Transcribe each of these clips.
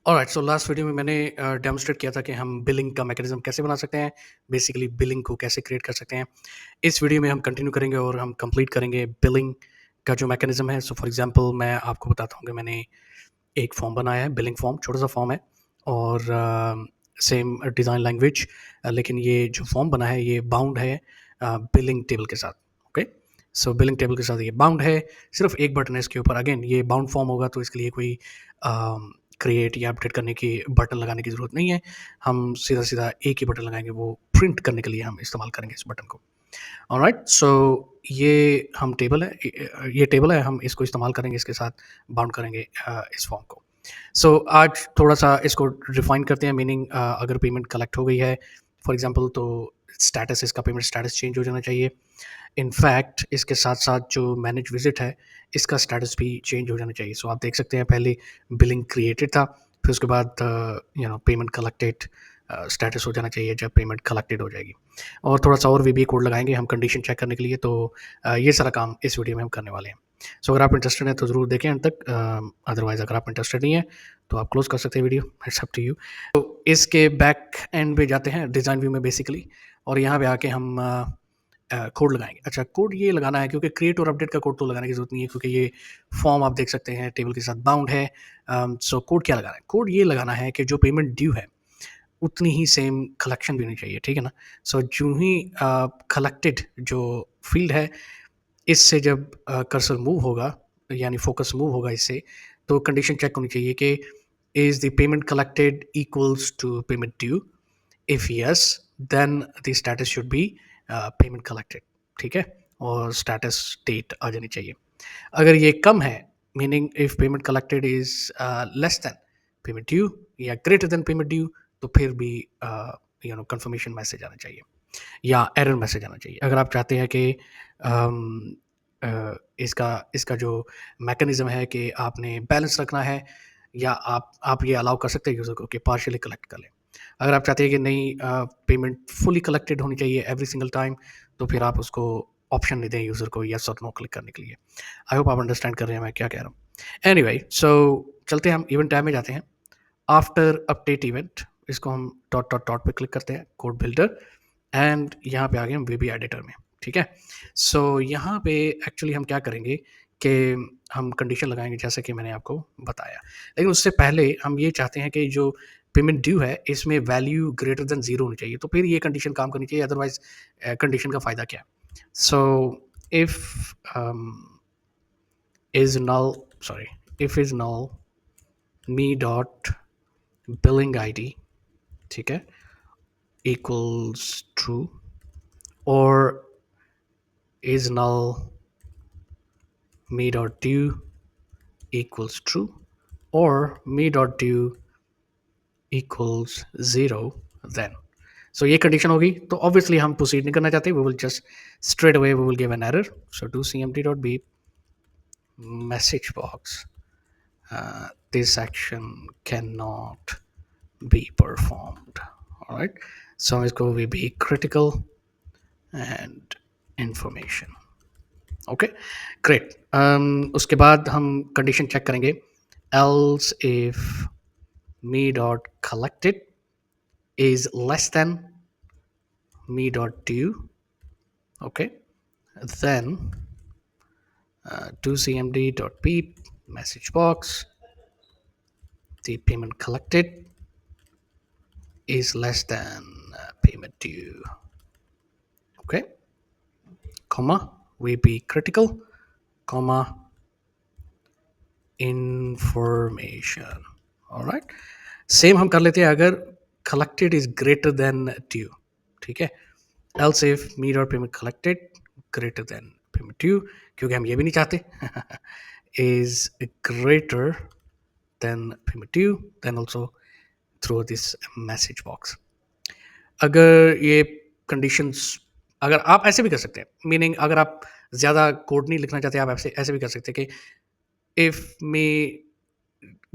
Alright, so last video में मैंने demonstrate किया था कि हम बिलिंग का मैकेनिज्म कैसे बना सकते हैं, बेसिकली बिलिंग को कैसे क्रिएट कर सकते हैं। इस वीडियो में हम कंटिन्यू करेंगे और हम कंप्लीट करेंगे बिलिंग का जो मैकेनिज्म है। सो फॉर एग्जांपल मैं आपको बताता हूँ कि मैंने एक फॉर्म बनाया है, बिलिंग फॉर्म, छोटा सा फॉर्म है और सेम डिज़ाइन लैंग्वेज, लेकिन ये जो फॉर्म बना है ये बाउंड है बिलिंग टेबल के साथ। ओके, सो बिलिंग टेबल के साथ ये बाउंड है, सिर्फ एक बटन है इसके ऊपर। अगेन ये बाउंड फॉर्म होगा तो इसके लिए कोई क्रिएट या अपडेट करने की बटन लगाने की ज़रूरत नहीं है। हम सीधा सीधा एक ही बटन लगाएंगे, वो प्रिंट करने के लिए हम इस्तेमाल करेंगे इस बटन को। ऑलराइट, सो ये हम टेबल है, ये टेबल है, हम इसको इस्तेमाल करेंगे, इसके साथ बाउंड करेंगे इस फॉर्म को। सो आज थोड़ा सा इसको रिफाइन करते हैं, मीनिंग अगर पेमेंट कलेक्ट हो गई है फॉर एग्जांपल, तो स्टेटस, इसका पेमेंट स्टेटस चेंज हो जाना चाहिए। इनफैक्ट इसके साथ साथ जो मैनेज विजिट है, इसका स्टेटस भी चेंज हो जाना चाहिए। सो आप देख सकते हैं पहले बिलिंग क्रिएटेड था, फिर उसके बाद पेमेंट कलेक्टेड स्टेटस हो जाना चाहिए जब पेमेंट कलेक्टेड हो जाएगी। और थोड़ा सा और वीबी कोड लगाएंगे हम कंडीशन चेक करने के लिए। तो ये सारा काम इस वीडियो में हम करने वाले हैं। सो अगर आप इंटरेस्टेड हैं तो ज़रूर देखें अंत तक, अदरवाइज़ अगर आप इंटरेस्टेड नहीं है तो आप क्लोज कर सकते हैं video, it's up to you. तो इसके बैक एंड पे जाते हैं डिज़ाइन व्यू में बेसिकली, और यहाँ पे आके हम कोड लगाएंगे। अच्छा, कोड ये लगाना है क्योंकि क्रिएट और अपडेट का कोड तो लगाने की ज़रूरत नहीं है, क्योंकि ये फॉर्म आप देख सकते हैं टेबल के साथ बाउंड है। सो कोड क्या लगाना है? कोड ये लगाना है कि जो पेमेंट ड्यू है उतनी ही सेम कलेक्शन भी होनी चाहिए, ठीक है ना? सो जो ही कलेक्टेड जो फील्ड है, इससे जब कर्सर मूव होगा, यानी फोकस मूव होगा इससे, तो कंडीशन चेक होनी चाहिए कि is the payment collected equals to payment due. If yes, then the status should be payment collected, ठीक है? और स्टेटस डेट आ जानी चाहिए। अगर ये कम है, meaning if payment collected is less than payment due या ग्रेटर देन पेमेंट ड्यू, तो फिर भी कंफर्मेशन मैसेज आना चाहिए या एरर मैसेज आना चाहिए। अगर आप चाहते हैं कि इसका इसका जो मैकेनिज्म है कि आपने बैलेंस रखना है, या आप ये अलाउ कर सकते हैं यूज़र को कि पार्शियली कलेक्ट कर लें। अगर आप चाहते हैं कि नहीं, पेमेंट फुली कलेक्टेड होनी चाहिए एवरी सिंगल टाइम, तो फिर आप उसको ऑप्शन नहीं दें यूज़र को येस और नो क्लिक करने के लिए। आई होप आप अंडरस्टैंड कर रहे हैं मैं क्या कह रहा हूँ। एनीवे, सो चलते हैं, हम इवेंट टैब में जाते हैं। आफ्टर अपडेट इवेंट, इसको हम डॉट डॉट डॉट पे क्लिक करते हैं, कोड बिल्डर, एंड यहाँ पे आ गए हम वीबी एडिटर में, ठीक है? सो यहाँ पे एक्चुअली हम क्या करेंगे कि हम कंडीशन लगाएंगे जैसे कि मैंने आपको बताया, लेकिन उससे पहले हम ये चाहते हैं कि जो पेमेंट ड्यू है इसमें वैल्यू ग्रेटर देन जीरो होनी चाहिए, तो फिर ये कंडीशन काम करनी चाहिए, अदरवाइज कंडीशन का फ़ायदा क्या है? So if is null, sorry, if is null me dot billing id, ठीक है, equals true, or is null me dot due equals true, or me dot due equals zero, then so ये condition होगी तो obviously हम proceed नहीं करना चाहते, we will just straight away we will give an error. So do cmd dot beep message box, this action cannot be performed. All right, so इसको we be critical and information. Okay, great. उसके बाद हम condition check करेंगे, else if me dot collected is less than me dot due, okay, then do cmd dot beep message box, the payment collected is less than payment due, okay, comma, we be critical, comma, information. Alright, same हम कर लेते हैं अगर collected is greater than due, ठीक है? Else if me dot payment collected greater than payment due, क्योंकि हम ये भी नहीं चाहते, is greater than payment due, then also through this message box. अगर ये कंडीशंस, अगर आप ऐसे भी कर सकते हैं, मीनिंग अगर आप ज़्यादा कोड नहीं लिखना चाहते, आप ऐसे ऐसे भी कर सकते हैं कि if me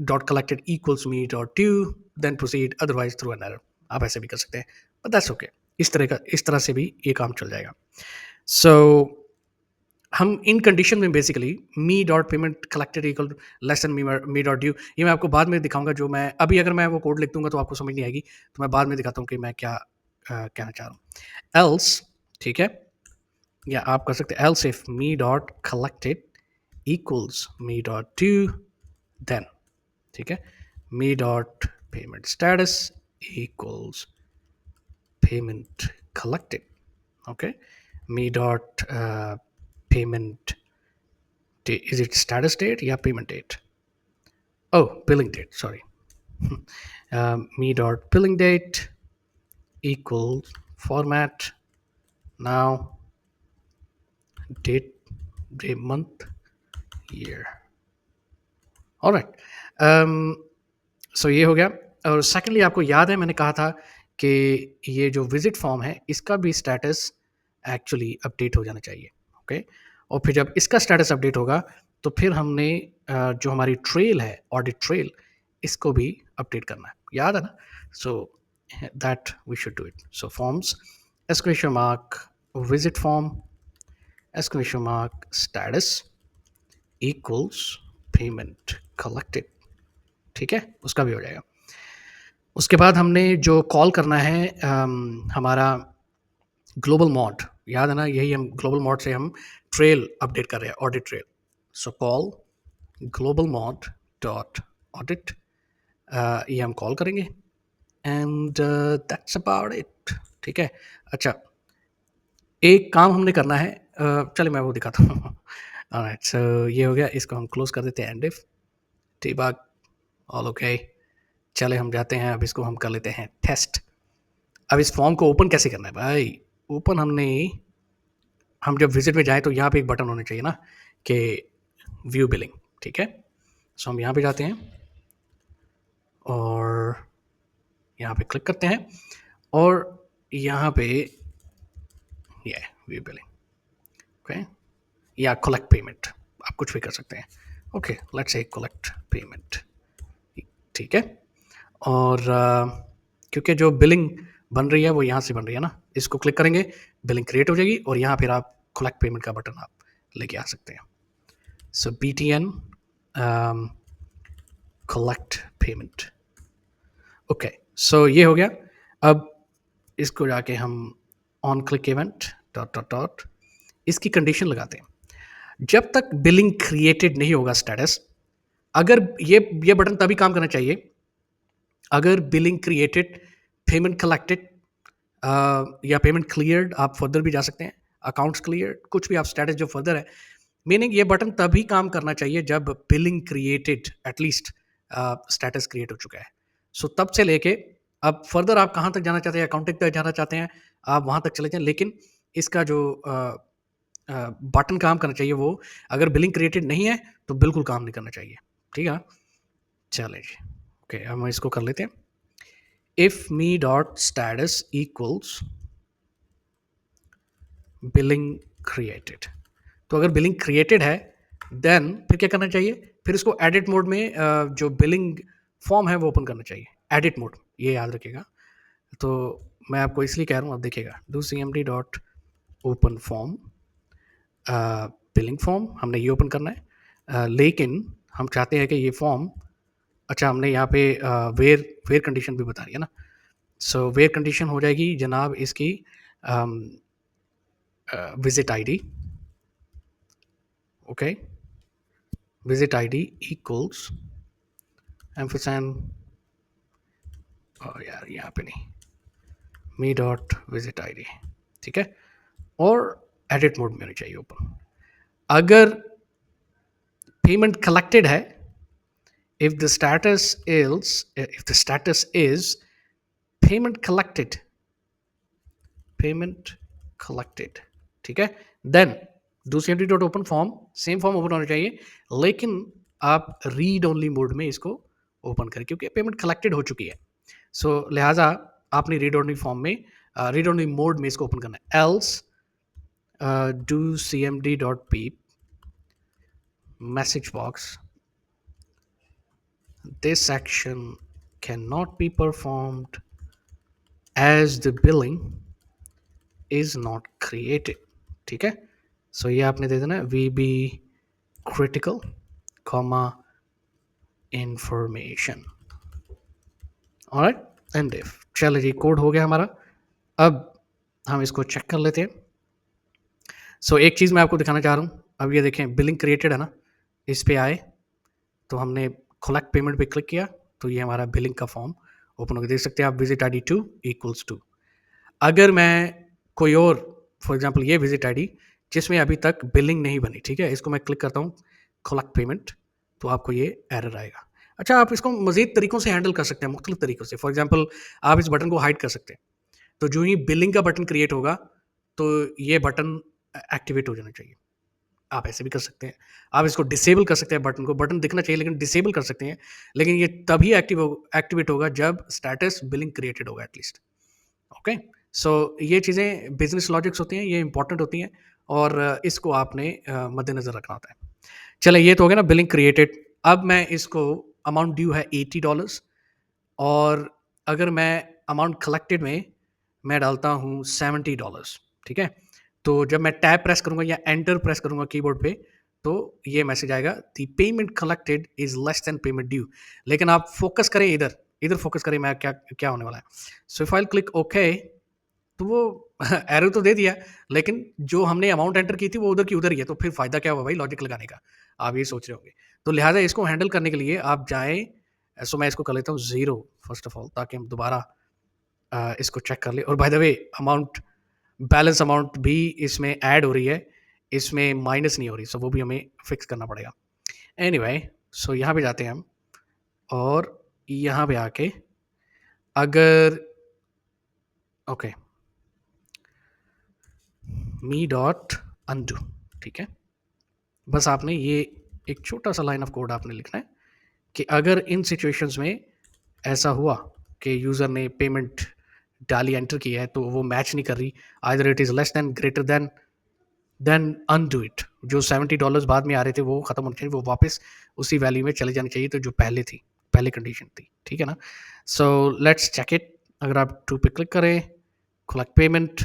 dot collected equals me dot due then proceed, otherwise through an error. आप ऐसे भी कर सकते हैं, बट दैट्स ओके। इस तरह से भी ये काम चल जाएगा। सो हम इन कंडीशन में basically me dot payment collected equal less than me dot due, ये मैं आपको बाद में दिखाऊंगा। जो मैं अभी अगर मैं वो कोड लिख दूंगा तो आपको समझ नहीं आएगी, तो मैं बाद में दिखाता हूँ कि मैं क्या कहना चाह रहा हूँ। एल्स, ठीक है, या आप कर सकते हैं else if me dot collected equals me dot due, then, ठीक है, me dot payment status equals payment collected. Okay, me dot payment is it status date? Yeah, payment date. Oh, billing date. Sorry. Me dot billing date equals format now date, day, month, year. All right. सो ये हो गया। और secondly आपको याद है मैंने कहा था कि ये जो विजिट फॉर्म है इसका भी स्टेटस एक्चुअली अपडेट हो जाना चाहिए। ओके, और फिर जब इसका स्टेटस अपडेट होगा तो फिर हमने जो हमारी ट्रेल है, ऑडिट ट्रेल, इसको भी अपडेट करना है, याद है ना? So that we should do it. So forms exclamation mark visit form exclamation mark status equals payment collected, ठीक है, उसका भी हो जाएगा। उसके बाद हमने जो कॉल करना है हमारा ग्लोबल मॉड, याद है ना? यही हम ग्लोबल मॉड से हम ट्रेल अपडेट कर रहे हैं, audit trail. So call global mod dot audit, ये हम कॉल करेंगे एंड दैट्स अबाउट इट, ठीक है। अच्छा, एक काम हमने करना है, चलिए मैं वो दिखाता हूँ। ऑलराइट, सो ये हो गया, इसको हम क्लोज कर देते हैं एंड इफ ठीक, ऑल ओके। चले हम जाते हैं, अब इसको हम कर लेते हैं टेस्ट। अब इस फॉर्म को ओपन कैसे करना है भाई? ओपन हम जब विजिट में जाएं तो यहाँ पे एक बटन होना चाहिए ना कि व्यू बिलिंग, ठीक है। सो हम यहाँ पे जाते हैं और यहाँ पे क्लिक करते हैं और यहाँ पे ये व्यू बिलिंग, ओके, या कलेक्ट पेमेंट, आप कुछ भी कर सकते हैं। Okay, let's say collect payment, ठीक है। और क्योंकि जो बिलिंग बन रही है वो यहाँ से बन रही है ना, इसको क्लिक करेंगे, बिलिंग क्रिएट हो जाएगी और यहाँ फिर आप कलेक्ट पेमेंट का बटन आप लेके आ सकते हैं। सो BTN collect payment, okay. So ये हो गया। अब इसको जाके हम on click event dot dot dot इसकी कंडीशन लगाते हैं। जब तक बिलिंग क्रिएटेड नहीं होगा स्टेटस, अगर ये बटन तभी काम करना चाहिए अगर बिलिंग क्रिएटेड, पेमेंट कलेक्टेड या पेमेंट क्लियर्ड, आप फर्दर भी जा सकते हैं, अकाउंट्स क्लियर, कुछ भी आप स्टेटस जो फर्दर है, मीनिंग ये बटन तभी काम करना चाहिए जब billing created at least status create हो चुका है। सो तब से लेके अब फर्दर आप कहाँ तक जाना चाहते हैं, अकाउंटिंग तक जाना चाहते हैं, आप वहाँ तक चले जाएं, लेकिन इसका जो बटन काम करना चाहिए वो अगर बिलिंग क्रिएटेड नहीं है तो बिल्कुल काम नहीं करना चाहिए, ठीक है। चले जी, ओके, हम इसको कर लेते हैं। If me dot status equals billing created, तो अगर बिलिंग क्रिएटेड है देन फिर क्या करना चाहिए? फिर इसको एडिट मोड में जो बिलिंग फॉर्म है वो ओपन करना चाहिए, एडिट मोड, ये याद रखिएगा। तो मैं आपको इसलिए कह रहा हूँ, आप देखिएगा, do CMD dot open form billing form, हमने ये ओपन करना है, लेकिन हम चाहते हैं कि ये फॉर्म, अच्छा हमने यहाँ पे वेयर कंडीशन भी बता रही है ना। सो वेयर कंडीशन हो जाएगी जनाब इसकी visit ID, okay, visit ID equals ampersand, यार यहाँ पे नहीं, मी डॉट विजिट ID, ठीक है, और एडिट मोड में होनी चाहिए ओपन। अगर पेमेंट कलेक्टेड है, if the status is payment collected, ठीक है, देन दूसरी entry dot open form, same form open होना चाहिए, लेकिन आप रीड ओनली मोड में इसको ओपन करें क्योंकि पेमेंट कलेक्टेड हो चुकी है। सो लिहाजा आपने रीड ओनली फॉर्म में, रीड ओनली मोड में इसको ओपन करना है। Else do CMD dot beep message box, this action cannot be performed as the billing is not created, ठीक है। सो ये आपने दे देना V B critical comma information. Alright, and if, चलो जी कोड हो गया हमारा। अब हम इसको चेक कर लेते हैं। सो एक चीज़ मैं आपको दिखाना चाह रहा हूँ। अब ये देखें बिलिंग क्रिएटेड है ना, इस पे आए तो हमने कलेक्ट पेमेंट पे क्लिक किया तो ये हमारा बिलिंग का फॉर्म ओपन होकर देख सकते हैं आप, विजिट ID 2 इक्वल्स टू। अगर मैं कोई और, फॉर एग्जांपल ये विजिट ID जिसमें अभी तक बिलिंग नहीं बनी, ठीक है, इसको मैं क्लिक करता हूँ कलेक्ट पेमेंट, तो आपको ये एरर आएगा। अच्छा, आप इसको मजीद तरीकों से हैंडल कर सकते हैं, मुख्तलिफ तरीकों से। फॉर एग्जाम्पल आप इस बटन को हाइड कर सकते हैं, तो जो ही बिलिंग का बटन क्रिएट होगा तो ये बटन एक्टिवेट हो जाना चाहिए। आप ऐसे भी कर सकते हैं। आप इसको डिसेबल कर सकते हैं, बटन को, बटन दिखना चाहिए लेकिन डिसेबल कर सकते हैं। लेकिन ये तभी एक्टिवेट होगा जब स्टेटस बिलिंग क्रिएटेड होगा एटलीस्ट। ओके, सो ये चीज़ें बिजनेस लॉजिक्स होती हैं, ये इंपॉर्टेंट होती हैं और इसको आपने मद्देनज़र रखना होता है। चले, ये तो हो गया ना बिलिंग क्रिएटेड। अब मैं इसको, अमाउंट ड्यू है $80 और अगर मैं अमाउंट कलेक्टेड में मैं डालता हूँ $70, ठीक है, तो जब मैं टैब प्रेस करूंगा या एंटर प्रेस करूंगा कीबोर्ड पे तो ये मैसेज आएगा the payment collected is less than payment due. लेकिन आप फोकस करें इधर, इधर फोकस करें, मैं क्या क्या होने वाला है। So if I click okay, तो वो एरर तो दे दिया, लेकिन जो हमने अमाउंट एंटर की थी वो उधर की उधर ही है, तो फिर फायदा क्या हुआ भाई लॉजिक लगाने का, आप ये सोच रहे होंगे। तो लिहाजा इसको हैंडल करने के लिए आप जाएं, सो मैं इसको कर लेता हूँ जीरो फर्स्ट ऑफ ऑल, ताकि हम दोबारा इसको चेक कर ले। और by the way amount, balance amount भी इसमें ऐड हो रही है, इसमें माइनस नहीं हो रही, सो वो भी हमें फिक्स करना पड़ेगा। एनीवे, सो यहाँ पे जाते हैं हम और यहाँ पे आके अगर ओके मी डॉट अनडू, ठीक है, बस आपने ये एक छोटा सा लाइन ऑफ कोड आपने लिखना है कि अगर इन सिचुएशंस में ऐसा हुआ कि यूज़र ने पेमेंट डाली, एंटर किया है, तो वो मैच नहीं कर रही, either it is less than greater than undo it. जो $70 बाद में आ रहे थे वो खत्म होने चाहिए, वो वापस उसी वैल्यू में चले जानी चाहिए तो जो पहले थी, पहले कंडीशन थी, ठीक है ना। So let's check it. अगर आप 2 पे क्लिक करें, कलेक्ट पेमेंट,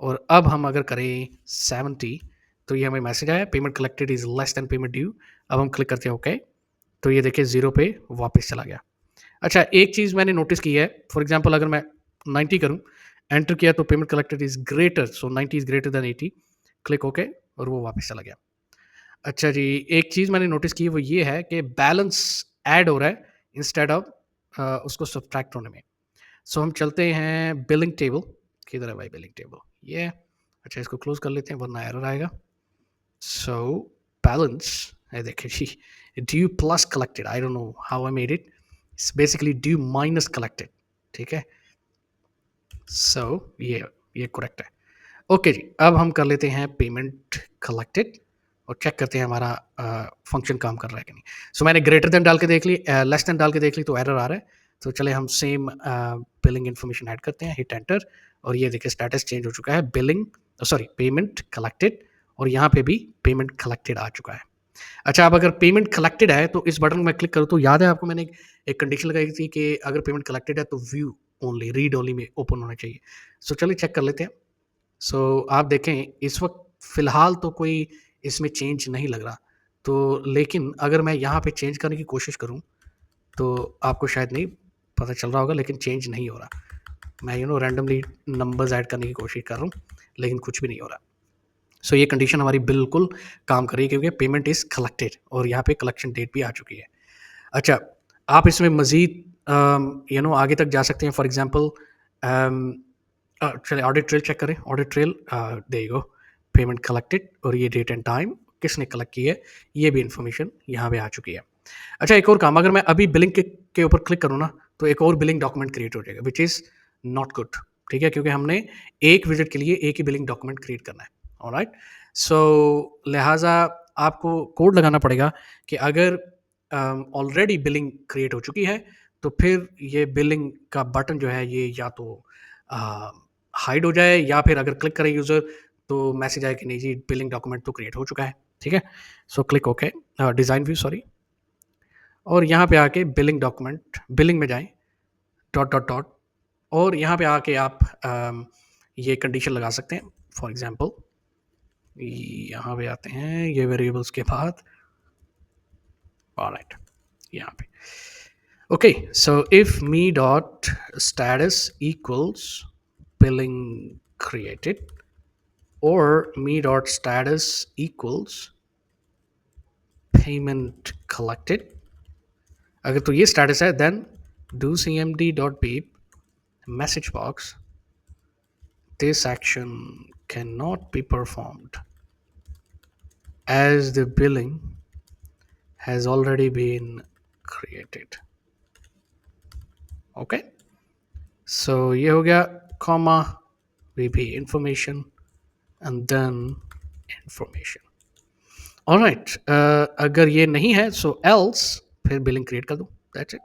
और अब हम अगर करें 70, तो ये हमें मैसेज आया payment collected is less than payment due. अब हम क्लिक करते हैं ओके, तो ये देखिए 0 पे वापस चला गया। अच्छा, एक चीज़ मैंने नोटिस की है, फॉर एग्जांपल अगर मैं 90 करूं, एंटर किया तो payment collected is greater, so 90 is greater then 80, click okay, और वो वापस चला गया। अच्छा जी, एक चीज़ मैंने नोटिस की वो ये है कि बैलेंस ऐड हो रहा है इंस्टेड ऑफ उसको सब्ट्रैक्ट होने में। सो हम चलते हैं बिलिंग टेबल, किधर है भाई बिलिंग टेबल, ये। अच्छा, इसको क्लोज कर लेते हैं वरना एरर आएगा। सो बैलेंस है, देखिए जी, due plus collected, I don't know how I made it, it's basically due minus collected, ठीक है। सो ये करेक्ट है। ओके जी, अब हम कर लेते हैं पेमेंट कलेक्टेड और चेक करते हैं हमारा फंक्शन काम कर रहा है कि नहीं। सो मैंने ग्रेटर देन डाल के देख ली, लेस देन डाल के देख ली तो एरर आ रहा है। तो चले हम सेम बिलिंग इन्फॉर्मेशन ऐड करते हैं, हिट एंटर, और ये देखिए स्टेटस चेंज हो चुका है, बिलिंग सॉरी पेमेंट कलेक्टेड, और यहाँ पे भी पेमेंट कलेक्टेड आ चुका है। अच्छा, अब अगर पेमेंट कलेक्टेड है तो इस बटन में क्लिक करूँ, तो याद है आपको मैंने एक कंडीशन लगाई थी कि अगर पेमेंट कलेक्टेड है तो व्यू ओनली, रीड ओनली में ओपन होना चाहिए। सो चलिए चेक कर लेते हैं। सो आप देखें इस वक्त फ़िलहाल तो कोई इसमें चेंज नहीं लग रहा, तो लेकिन अगर मैं यहाँ पे चेंज करने की कोशिश करूँ तो आपको शायद नहीं पता चल रहा होगा, लेकिन चेंज नहीं हो रहा। मैं रैंडमली नंबर्स ऐड करने की कोशिश कर रहा हूँ लेकिन कुछ भी नहीं हो रहा। सो ये कंडीशन हमारी बिल्कुल काम कर रही है क्योंकि पेमेंट इज़ कलेक्टेड और यहाँ पे कलेक्शन डेट भी आ चुकी है। अच्छा, आप इसमें मज़ीद आगे तक जा सकते हैं। फॉर एग्जांपल चलिए ऑडिट ट्रेल चेक करें, audit trail there you go, payment collected, और ये डेट एंड टाइम किसने कलेक्ट की है, ये भी इन्फॉर्मेशन यहाँ पे आ चुकी है। अच्छा, एक और काम, अगर मैं अभी बिलिंग के ऊपर क्लिक करूँ ना तो एक और बिलिंग डॉक्यूमेंट क्रिएट हो जाएगा, विच इज़ नॉट गुड, ठीक है, क्योंकि हमने एक विजिट के लिए एक ही बिलिंग डॉक्यूमेंट क्रिएट करना है। ऑलराइट, सो लिहाजा आपको कोड लगाना पड़ेगा कि अगर ऑलरेडी बिलिंग क्रिएट हो चुकी है तो फिर ये बिलिंग का बटन जो है ये या तो हाइड हो जाए, या फिर अगर क्लिक करे यूज़र तो मैसेज आए कि नहीं जी बिलिंग डॉक्यूमेंट तो क्रिएट हो चुका है, ठीक है। So click okay, design view sorry, और यहाँ पे आके बिलिंग डॉक्यूमेंट, बिलिंग में जाएं, डॉट डॉट डॉट, और यहाँ पे आके आप ये कंडीशन लगा सकते हैं। फॉर एग्जांपल यहाँ पे आते हैं ये वेरिएबल्स के बाद। ऑलराइट, यहाँ पे okay. So if me dot status equals billing created or me dot status equals payment collected, अगर तो ये स्टेटस है then do cmd dot beep message box this action cannot be performed as the billing has already been created। Okay, so ये हो गया comma VP information and then information. Alright, अगर ये नहीं है सो एल्स फिर billing create कर दूं, that's it,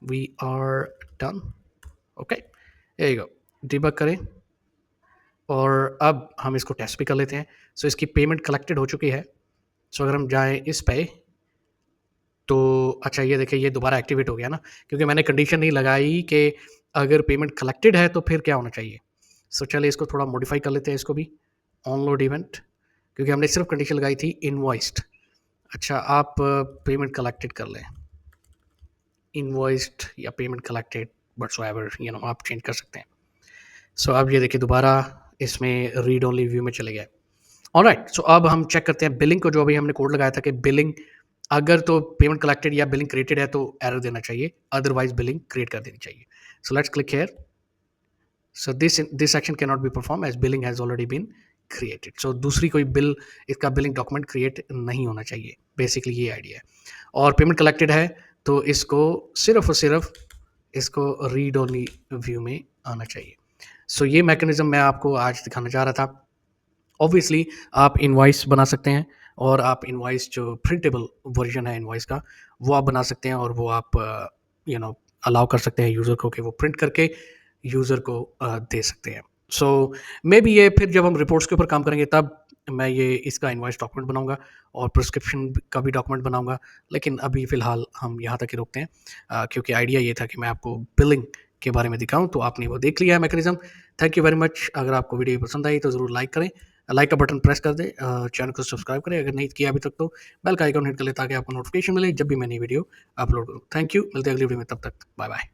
we are done. Okay, here you go, debug करें और अब हम इसको टेस्ट भी कर लेते हैं। सो इसकी पेमेंट कलेक्टेड हो चुकी है। सो अगर हम जाएं इस पे तो अच्छा ये देखिए ये दोबारा एक्टिवेट हो गया ना, क्योंकि मैंने कंडीशन नहीं लगाई कि अगर पेमेंट कलेक्टेड है तो फिर क्या होना चाहिए। सो चलिए इसको थोड़ा मॉडिफाई कर लेते हैं, इसको भी ऑनलोड इवेंट, क्योंकि हमने सिर्फ कंडीशन लगाई थी इनवॉइस्ड। अच्छा आप पेमेंट कलेक्टेड कर लें, इनवॉइस्ड या पेमेंट कलेक्टेड व्हाटसोएवर आप चेंज कर सकते हैं। सो अब ये देखिए दोबारा इसमें रीड ओनली व्यू में चले गए। ऑलराइट, सो अब हम चेक करते हैं बिलिंग को, जो अभी हमने कोड लगाया था कि बिलिंग अगर तो पेमेंट कलेक्टेड या बिलिंग क्रिएटेड है तो एरर देना चाहिए, अदरवाइज बिलिंग क्रिएट कर देनी चाहिए। So let's click here. So this action can not be perform as billing has already been created. So दूसरी कोई बिल इसका बिलिंग डॉक्यूमेंट क्रिएट नहीं होना चाहिए, बेसिकली ये आइडिया है। और पेमेंट कलेक्टेड है तो इसको सिर्फ और सिर्फ इसको रीड ओनली व्यू में आना चाहिए। सो ये मैकेनिज्म मैं आपको आज दिखाना चाह रहा था। ऑब्वियसली आप इनवॉइस बना सकते हैं और आप इनवॉइस जो प्रिंटेबल वर्जन है इनवॉइस का वो आप बना सकते हैं और वो आप अलाउ कर सकते हैं यूज़र को कि वो प्रिंट करके यूज़र को दे सकते हैं। सो मे बी ये फिर जब हम रिपोर्ट्स के ऊपर काम करेंगे तब मैं ये इसका इनवॉइस डॉक्यूमेंट बनाऊंगा और प्रिस्क्रिप्शन का भी डॉक्यूमेंट बनाऊंगा, लेकिन अभी फ़िलहाल हम यहाँ तक ही रोकते हैं क्योंकि आइडिया ये था कि मैं आपको बिलिंग के बारे में दिखाऊं। तो आपने वो देख लिया है mechanism. Thank you very much. अगर आपको वीडियो पसंद आई तो ज़रूर लाइक करें, लाइक का बटन प्रेस कर दें, चैनल को सब्सक्राइब करें अगर नहीं किया अभी तक तो बेल का आइकॉन हिट कर लें ताकि आपको नोटिफिकेशन मिले जब भी मैं नई वीडियो अपलोड करूँ। थैंक यू, मिलते हैं अगली वीडियो में, तब तक बाय बाय।